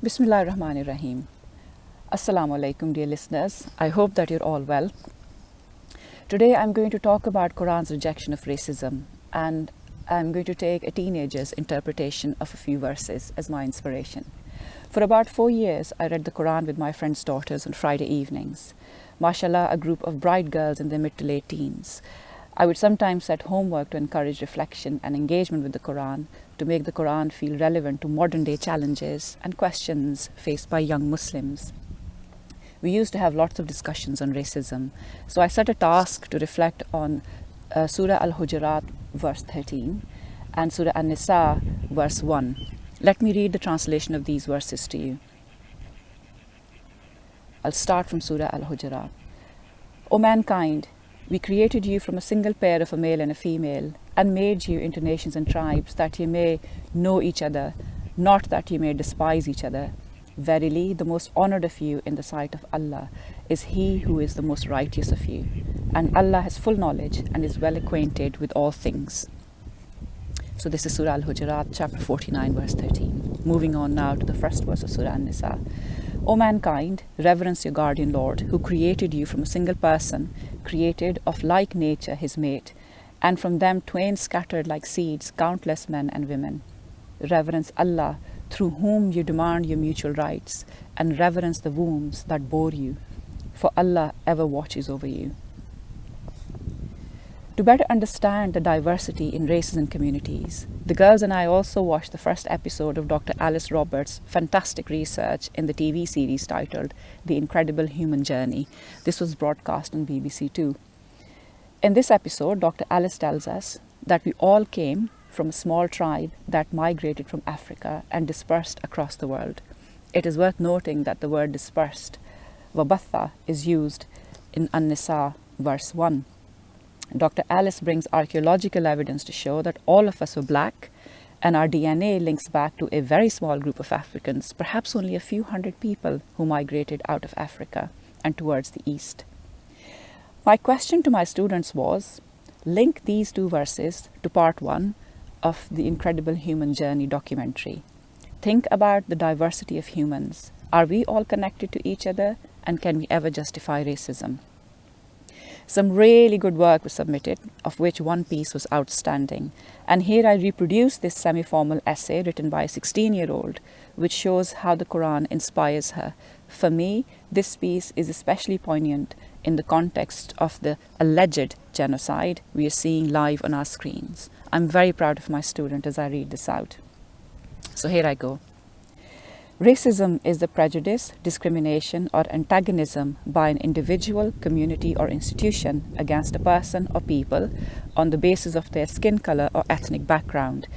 Bismillahir Rahmanir Rahim. Assalamu alaikum, dear listeners. I hope that you're all well. Today I'm going to talk about Quran's rejection of racism, and I'm going to take a teenager's interpretation of a few verses as my inspiration. For about 4 years, I read the Quran with my friends' daughters on Friday evenings. Mashallah, a group of bright girls in their mid to late teens. I would sometimes set homework to encourage reflection and engagement with the Quran, to make the Quran feel relevant to modern day challenges and questions faced by young Muslims. We used to have lots of discussions on racism, so I set a task to reflect on Surah Al-Hujarat verse 13 and Surah Al-Nisa verse 1. Let me read the translation of these verses to you. I'll start from Surah Al-Hujarat. O mankind, we created you from a single pair of a male and a female, and made you into nations and tribes, that you may know each other, not that you may despise each other. Verily, the most honoured of you in the sight of Allah is he who is the most righteous of you, and Allah has full knowledge and is well acquainted with all things. So this is Surah Al-Hujarat, chapter 49, verse 13. Moving on now to the first verse of Surah Al-Nisa. O mankind, reverence your guardian Lord, who created you from a single person, created of like nature his mate, and from them twain scattered like seeds countless men and women. Reverence Allah, through whom you demand your mutual rights, and reverence the wombs that bore you, for Allah ever watches over you. To better understand the diversity in races and communities, the girls and I also watched the first episode of Dr. Alice Roberts' fantastic research in the TV series titled The Incredible Human Journey. This was broadcast on BBC Two. In this episode, Dr. Alice tells us that we all came from a small tribe that migrated from Africa and dispersed across the world. It is worth noting that the word dispersed, wabatha, is used in An-Nisa verse 1. Dr. Alice brings archaeological evidence to show that all of us were black, and our DNA links back to a very small group of Africans, perhaps only a few hundred people who migrated out of Africa and towards the east. My question to my students was, link these two verses to part 1 of the Incredible Human Journey documentary. Think about the diversity of humans. Are we all connected to each other, and can we ever justify racism? Some really good work was submitted, of which one piece was outstanding. And here I reproduce this semi-formal essay written by a 16-year-old, which shows how the Quran inspires her. For me, this piece is especially poignant in the context of the alleged genocide we are seeing live on our screens. I'm very proud of my student as I read this out. So here I go. Racism is the prejudice, discrimination, or antagonism by an individual, community, or institution against a person or people on the basis of their skin color or ethnic background.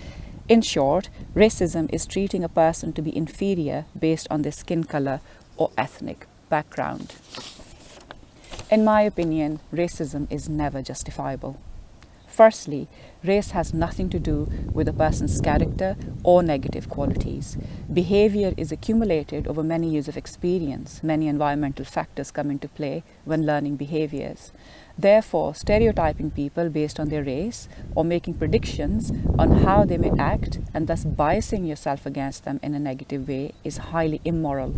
In short, racism is treating a person to be inferior based on their skin color or ethnic background. In my opinion, racism is never justifiable. Firstly, race has nothing to do with a person's character or negative qualities. Behavior is accumulated over many years of experience. Many environmental factors come into play when learning behaviors. Therefore, stereotyping people based on their race or making predictions on how they may act and thus biasing yourself against them in a negative way is highly immoral.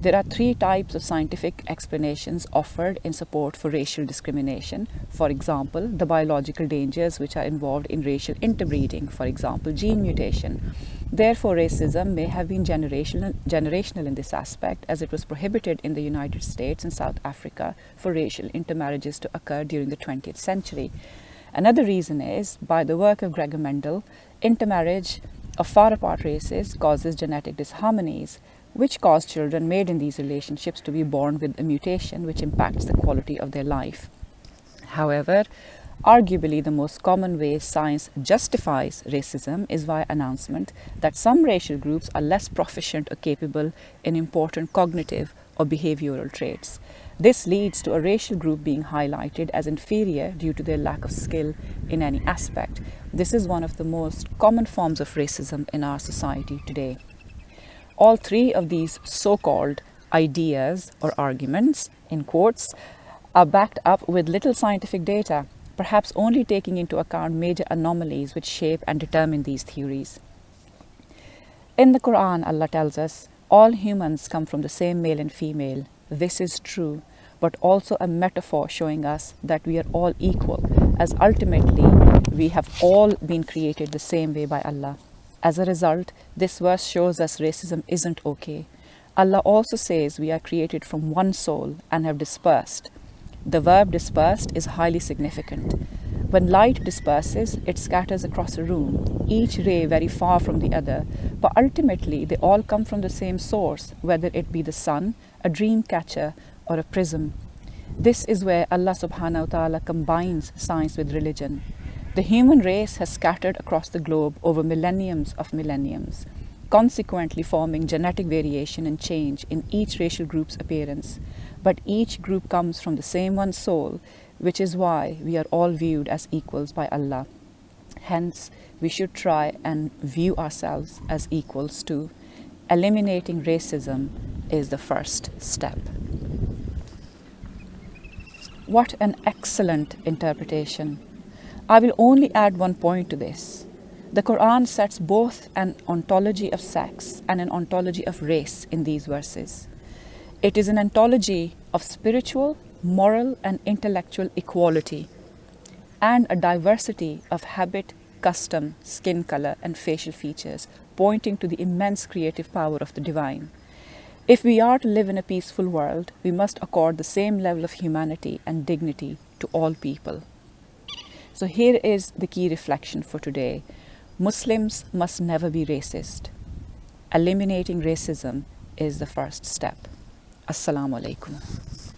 There are 3 types of scientific explanations offered in support for racial discrimination. For example, the biological dangers which are involved in racial interbreeding, for example, gene mutation. Therefore, racism may have been generational in this aspect, as it was prohibited in the United States and South Africa for racial intermarriages to occur during the 20th century. Another reason is, by the work of Gregor Mendel, intermarriage of far apart races causes genetic disharmonies, which cause children made in these relationships to be born with a mutation which impacts the quality of their life. However, arguably the most common way science justifies racism is via announcement that some racial groups are less proficient or capable in important cognitive or behavioral traits. This leads to a racial group being highlighted as inferior due to their lack of skill in any aspect. This is one of the most common forms of racism in our society today. All 3 of these so-called ideas or arguments, in quotes, are backed up with little scientific data, perhaps only taking into account major anomalies which shape and determine these theories. In the Quran, Allah tells us, All humans come from the same male and female. This is true, but also a metaphor showing us that we are all equal, as ultimately we have all been created the same way by Allah. As a result, this verse shows us racism isn't okay. Allah also says we are created from one soul and have dispersed. The verb dispersed is highly significant. When light disperses, it scatters across a room, each ray very far from the other, but ultimately they all come from the same source, whether it be the sun, a dream catcher, or a prism. This is where Allah subhanahu wa ta'ala combines science with religion. The human race has scattered across the globe over millenniums of millenniums, consequently forming genetic variation and change in each racial group's appearance. But each group comes from the same one soul, which is why we are all viewed as equals by Allah. Hence, we should try and view ourselves as equals too. Eliminating racism is the first step. What an excellent interpretation. I will only add one point to this. The Quran sets both an ontology of sex and an ontology of race in these verses. It is an ontology of spiritual, moral, and intellectual equality, and a diversity of habit, custom, skin color, and facial features, pointing to the immense creative power of the divine. If we are to live in a peaceful world, we must accord the same level of humanity and dignity to all people. So here is the key reflection for today. Muslims must never be racist. Eliminating racism is the first step. Assalamu alaikum.